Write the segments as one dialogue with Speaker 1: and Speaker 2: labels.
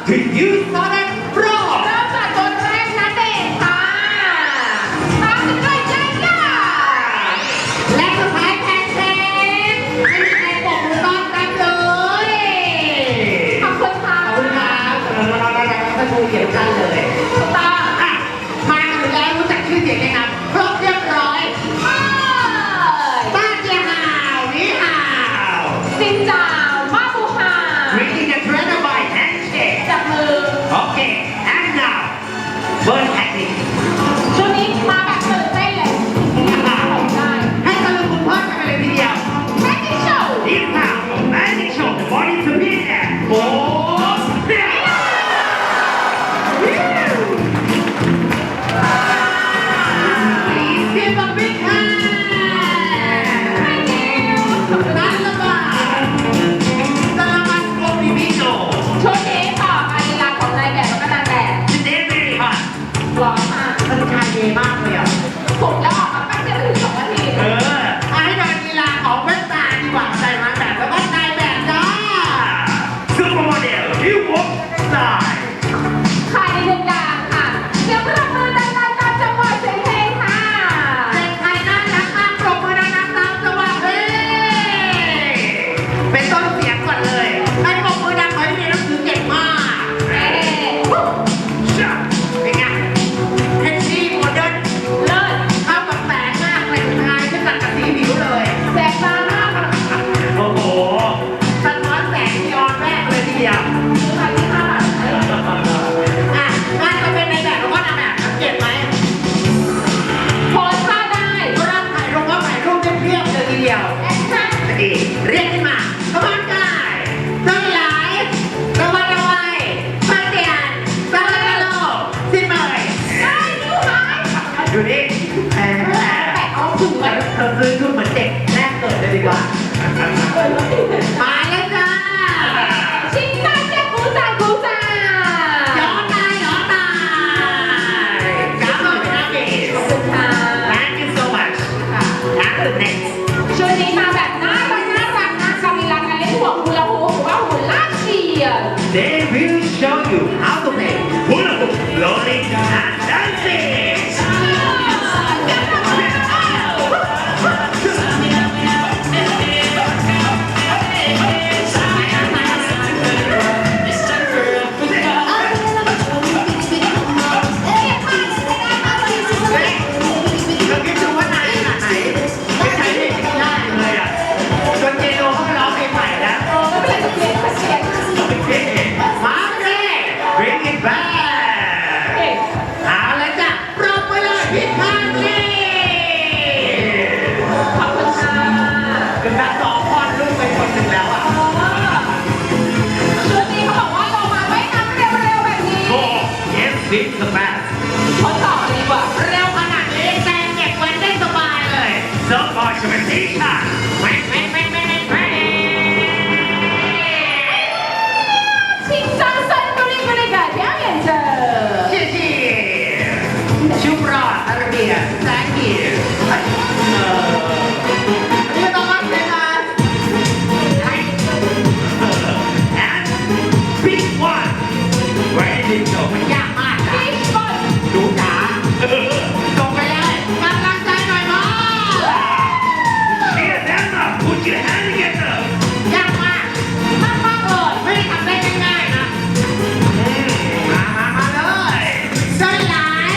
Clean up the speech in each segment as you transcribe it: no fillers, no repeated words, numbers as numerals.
Speaker 1: to use for that
Speaker 2: เริ่
Speaker 1: fraud.
Speaker 2: มจากคนแรกนะเด็กค่ะตามกันด้วยยายา
Speaker 3: และสุดท้ายแพนเค้กไม่มีใครปกมือต้อนรับเลย
Speaker 2: ขอบคุณค่ะ
Speaker 3: ขอบคุณครับท่านผู้เขียนกันเลย
Speaker 2: ถูกต้อง
Speaker 3: อ่ะมาถึงแล้วรู้จักชื่อเสียงยังครับครบเรียบร้อย
Speaker 2: เอ้ย
Speaker 3: ต้าเจียฮาวนี่ฮาว
Speaker 2: สินเจ้ามาบูฮา
Speaker 1: Reading the trainer by handshake.
Speaker 2: จับมือ
Speaker 1: Okay, and now, bird technique.
Speaker 2: ช่วงนี้มาแบบตื่นเต้นเลยผมได้
Speaker 3: ให้ตะลุงคุณพ่อกันไปเลยทีเดียว
Speaker 2: แม็กซ์โชว์
Speaker 1: This now, magic show the body to be there. Oh,
Speaker 3: Please give a big hand นั่นละค่ะสลามันโกบิบิโน
Speaker 2: ช่วงนี้ต่อการลีลาของนายแบบแล้วก็นางแบบ
Speaker 1: today very hot.
Speaker 2: ร้อนมาก
Speaker 3: มันชายเยมากเลยอ่ะ
Speaker 2: ผมแล้วออกมาแป๊บเดียวไม่ถึง2 นาที
Speaker 3: ให้เดินกีฬาของเวสตาดีกว่าใจมาแบบแล้วก็นายแบบจ้า
Speaker 1: Supermodel, you walk style.
Speaker 2: ขายในวงการค่ะเสียงปรบมือดังๆตามจังหวะเสียงเพลงค่ะ
Speaker 3: เด็กไทยน่ารักมากปรบมือดังๆตามจังหวะเพลงเป็นต้นเสียงก่อนเลยให้ปรบมือดังขอให้เรียนหนังสือเก่งมาก
Speaker 2: เอ๊ะ
Speaker 1: Shut.
Speaker 3: เป็นไงเทนซี่โมเดิร์น
Speaker 2: เลิศ
Speaker 3: เข้ากับแสงมากเลยสุดท้ายขึ้นตัดกับสีผิวเลย
Speaker 2: แสบตามากค่ะ
Speaker 1: Oh,
Speaker 3: สะท้อนแสงนีออนแรกเลยทีเดียว
Speaker 2: ซื้อไปที่5 บาท
Speaker 3: อ่ะน่าจะเป็นในแบบหรือว่านางแบบสังเกตไหม
Speaker 2: โพสท่าได้
Speaker 3: ร่างถ่ายรูปก็ถ่ายรูปเรียบๆเลยทีเดียว
Speaker 2: แอคชั่น
Speaker 1: okay.
Speaker 3: เรียกขึ้นมาขบวนการต้นหลายระวังระวัยมาเตียนสารกะโลสิ้นเมย
Speaker 2: ได้นิ้วหาย
Speaker 1: ดูนี่
Speaker 3: แหม
Speaker 2: แปะเอาถึงไว้
Speaker 3: เธอซื้อชุดเหมือนเด็กแรกเกิดเลยดีกว่า มาแล้วจ้า
Speaker 2: ชิงตาเจ้ากูจ่ากูจ่า
Speaker 3: ย้อนตายย้อนตายจ้าเมย์นะเด็ก
Speaker 2: ขอบคุณค่ะ
Speaker 1: Thank you so much. And the next.
Speaker 2: ช่วงนี้มาแบบน่ารักนะกาลีลาการเล่นหัวฮูลาฮูปหรือว่าหุ่นลากเชียร์
Speaker 1: They will show you how to make hula hoop, rolling and dancing.
Speaker 3: เราคิดดูว่านายขนาดไหนไม่ใช้เพลงที่ได้เลยอ่ะจนเจโนเขาไปร้องเพลงใหม่แล้ว
Speaker 2: โอ้ไม่เป็นไรเสียงเสียง
Speaker 1: Okay.
Speaker 3: มาเลย
Speaker 1: Bring it back.
Speaker 2: เอ๊ะ
Speaker 3: เอาละจ้ะปรบมือเลยพี่พันธ์นี่
Speaker 2: ขอบคุณค่ะ
Speaker 3: ถึงนักสองคนลูกไปคนหนึ่งแล้วอ่ะ
Speaker 2: ช่วงนี้เขาบอกว่าลงมาไม่น้ำเร็วๆแบบนี้
Speaker 1: Four. Yes, beat the fast.
Speaker 2: ทดสอบดีกว่า
Speaker 3: เร็วขนาดนี้แซงเก็บไว้ได้สบายเลย
Speaker 1: So much of a teacher.
Speaker 3: แม่แม่แม่แม่แม่
Speaker 2: ชิงจังซันกุลิกุลิกาเดี๋ยวเห็นเจอ
Speaker 3: เชี่ยเชี่ยชุบรอดอาราเบียแซงกี้อันนี้ต้องมาเสียนะ
Speaker 1: And big one. Where did it go?
Speaker 3: มันยากมากจ้ะ
Speaker 2: ฟิชบอล
Speaker 3: ดูจ๋าส่งไปเลยกำลังใจหน่อยมั้ง
Speaker 1: Cheer them up. Put your hand together.
Speaker 3: ยากมากมากๆเลยไม่ได้ทำได้ง่ายๆนะมาเลยเส้นหลาย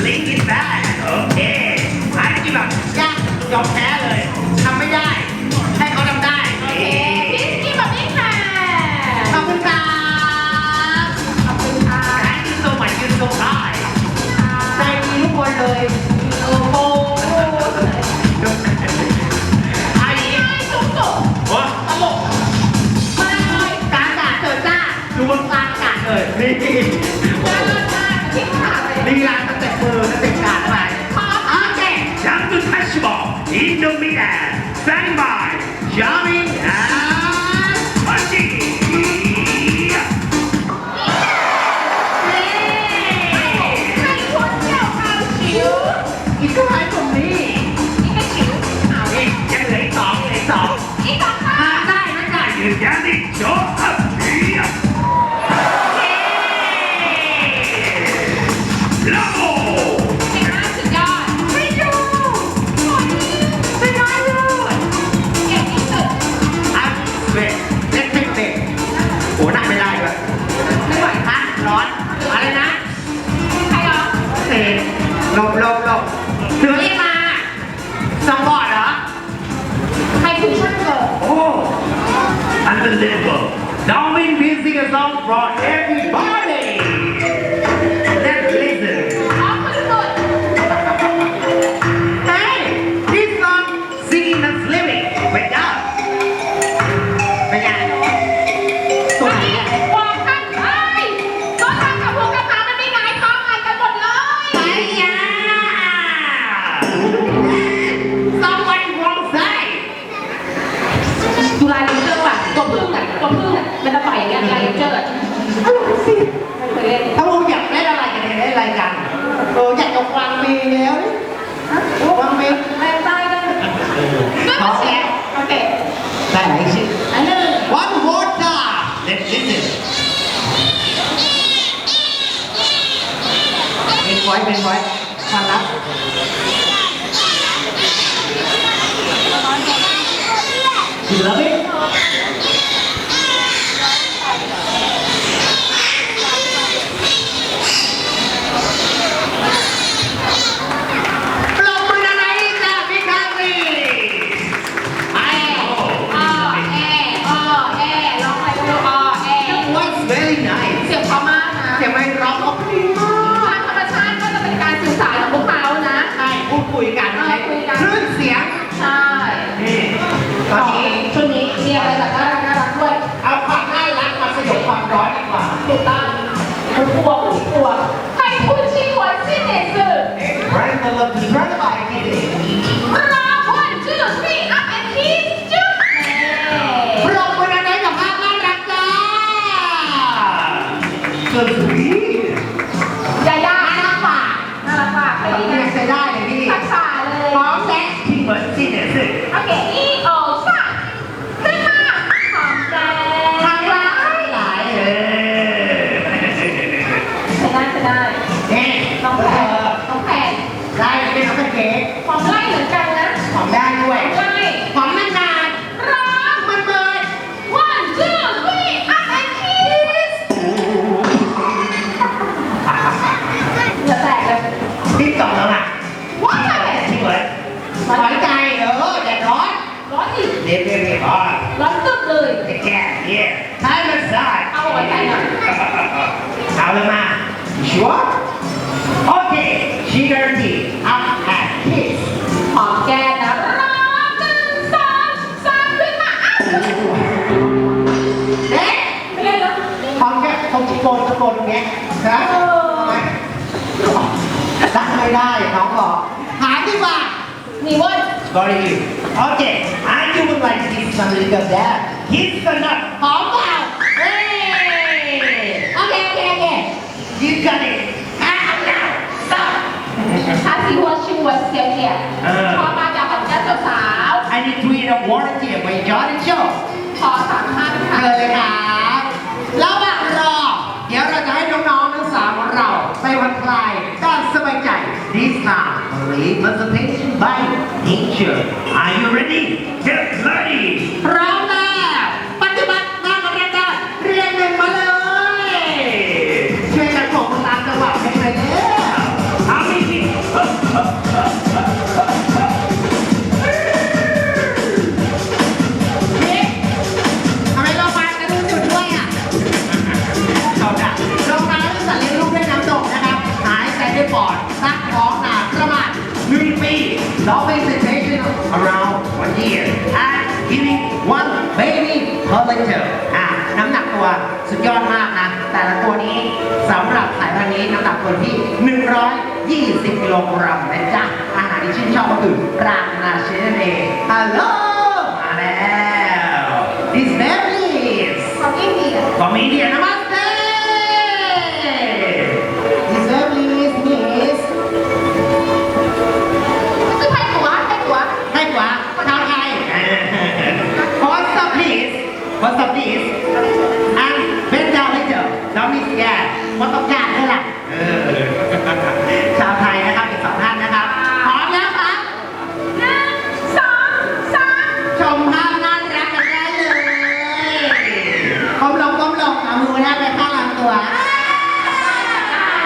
Speaker 1: Bring it back. Okay. I give up.
Speaker 3: ยากยอมแพ้เลยทำไม่ได้ ให้เขาทำได้
Speaker 2: โอเคพิสกี้แบบนี้ค่ะ
Speaker 3: ขอบคุณครับ
Speaker 2: ขอบคุณค่ะ
Speaker 1: Thank you so much. You're so kind.
Speaker 3: ใจดีทุกคนเลย โอ้โหไอ้
Speaker 2: ง่ายสุด
Speaker 1: What?
Speaker 2: ๆตลกมาเลย
Speaker 3: กลางอากาศเจอจ้าดูบนกลางอากาศเลยนี่
Speaker 2: เดินมาทิ้งขาเลย
Speaker 3: ลีลาสเต็ปมือสเต็ปการไปโอเค
Speaker 1: Jump to touch ball. In the middle. Stand by. Jumping and punching.
Speaker 2: ให้คนเดี่ยวเอาชิว
Speaker 3: อีกก็ให้ตรงนี้
Speaker 2: นี่ก็ชิวเอา
Speaker 1: อีกยังเหลืออีกสองเหลืออีกสอง
Speaker 2: อีกต่อค่ะ
Speaker 3: ได้ไม่ได้
Speaker 1: ยืนยันดิโชว์อัพเฮีย
Speaker 3: เสือเรียกมาสองบอร์ดเหรอ
Speaker 2: ใครคือช่างเกิด
Speaker 1: Oh, unbelievable. Darwin music a song for everybody. Let's listen.
Speaker 2: อ๋อคุณสุด
Speaker 1: Hey, this song singing and living. Wake up.
Speaker 3: เป็นไงตัวไหนเนี่ย
Speaker 2: บอกกันเอ้ยต้นทางกับพวกกระถางมันไม่หงายท้องหายกันหมดเลย
Speaker 3: ไอ้ยา Someone wrong side
Speaker 2: ดูลายเลนเจอร์ว่ะตัวพึ่งอ่ะมันจะต่อยอย่างเงี้ยลายเลนเจอร์อะไม่เคยเล่น
Speaker 3: ถ้ามึงอยากเล่นอะไรกันเนี่ยเล่นอะไรกันอยากจะฟังเพลงแล้วฟังเพลง
Speaker 2: แรงใต้เลยก็มาเชียร์โอเค
Speaker 3: ได้ไหนชื่อ
Speaker 2: อันหนึ่ง
Speaker 3: One more time
Speaker 1: Let's listen.
Speaker 3: เป็นไว้ฟังแล้ว You love it? ปรบมือดังๆให้กับพี่คารีไอ้
Speaker 2: อ้อแออ้อแอร้องอะไรก็ไม่รู้อ้อแอ
Speaker 3: What's very nice
Speaker 2: เสียงเพราะมากนะ
Speaker 3: เสียงไม่ร้องออกดีมาก
Speaker 2: ทางธรรมชาติก็จะเป็นการสื่อสารของพวกเขานะ
Speaker 3: ใช่พูดคุยกันใช้คลื่นเสียง
Speaker 2: ใช่
Speaker 3: นี่ตอนนี้
Speaker 2: ชุดนี้มีอะไรแบบน่ารักด้วย
Speaker 3: เอาความน่ารักมาสยบความร้อนดีกว่า
Speaker 2: ถูกต้องผมกลัวใครพูดชื่อหัวชื่อเนสื่อ
Speaker 3: Right the love to try to buy it
Speaker 2: รอคนชื่อสี่อัพแอนด์คีสจุ๊บ
Speaker 3: ปรบมือดังๆให้กับภาพน่ารักจ้า
Speaker 1: So sweet.
Speaker 2: ยาย่า
Speaker 3: น่ารักป่ะ
Speaker 2: ไป
Speaker 3: เรี
Speaker 2: ดี
Speaker 3: ยกใช้ได้เลยพี่
Speaker 2: ทักษะเลย
Speaker 3: พร้อมและ
Speaker 1: 听闻这件事。
Speaker 2: โอเคอีโอซ่าขึ้นมาหอมแก้
Speaker 3: ทางร้ายหลาย
Speaker 1: 哎。
Speaker 2: ใช้ได้
Speaker 3: เนี่ย
Speaker 2: น้องแผ่น
Speaker 3: ได้เป็นน้องเค้ก
Speaker 2: หอมไล่เหมือนกันนะ
Speaker 3: หอมได้ด้วย
Speaker 2: ไล่
Speaker 3: หอมนาน
Speaker 2: ร้อง
Speaker 3: ๆมันเบิด
Speaker 2: one two three up and kiss เหลือแตกเลย
Speaker 1: 听懂了吗？
Speaker 2: ว้าย
Speaker 1: 听闻。
Speaker 3: หวานใจแดดร้อน
Speaker 2: ร้อนอีก
Speaker 1: Live very hard.
Speaker 2: ร้อนตึ๊บเลย
Speaker 1: Yeah, yeah. Time aside.
Speaker 2: เอาหัวใจหน่อย
Speaker 1: 好了吗？你说？Okay, sugar tea, up and kiss.
Speaker 2: หอมแก้มนะร้องหนึ่งสองสามขึ้นมาอ้าว
Speaker 3: เด็ก
Speaker 2: ไม่เล่นแล้ว
Speaker 3: หอมแค่ตรงตรงเนี้ยนะทำไมตั้งไม่ได้น้องบอกหาดีกว่า
Speaker 2: นี่เว้ย
Speaker 1: Sorry you. Okay, I do would like to kiss some little dad. Kiss the nut.
Speaker 3: หอมเปล่าเฮ้ยโอเค
Speaker 1: You got it. Ah, now, stop.
Speaker 2: ถ้าสีหัวชิวเสียวเสียพอมาจากของเจ้าสาว
Speaker 1: I need to eat a water here by Jordan Show.
Speaker 2: ขอสามท่านค่ะ
Speaker 3: เชิญเลยครับระหว่างรอ เดี๋ยวเราจะให้น้องๆทั้งสามของเราไปผ่อนคลายด้านสบายใจ
Speaker 1: This time, representation by nature. Are you ready? Get ready.
Speaker 3: พร้อมแล้วปฏิบัติงานกันได้เรียนหนึ่งมาเลย ช่วยกันส่งตามจังหวะเพลงเลยเนี่ย
Speaker 1: How many?
Speaker 3: นี่ทำไมเรามากันดูจุดด้วยอ่ะเราจะลงมาแล้วสัตว์เลี้ยงลูกด้วยน้ำดกนะครับ หายใจด้วยปอดซักท้องหนาประมาณ
Speaker 1: 1 feet.
Speaker 3: Dolphin sensation
Speaker 1: Around 1 year.
Speaker 3: and giving one baby per liter น้ำหนักตัวสุดยอดมากนะ แต่ละตัวนี้สำหรับสายพันธุ์นี้น้ำหนักตัวที่ 120 กิโลกรัมนะจ๊ะ อาหารที่ชื่นชอบก็คือรากนาเชนเองฮัลโหลมาแล้ว This baby is
Speaker 2: ของอินเดีย
Speaker 1: from India.
Speaker 3: Namaste This baby is Miss
Speaker 2: คือไทยหัว
Speaker 3: ให้กว่าชาวไทย What's up please What's up please and bend down later แล้วมีแกมันต้องการด้วยล่ะ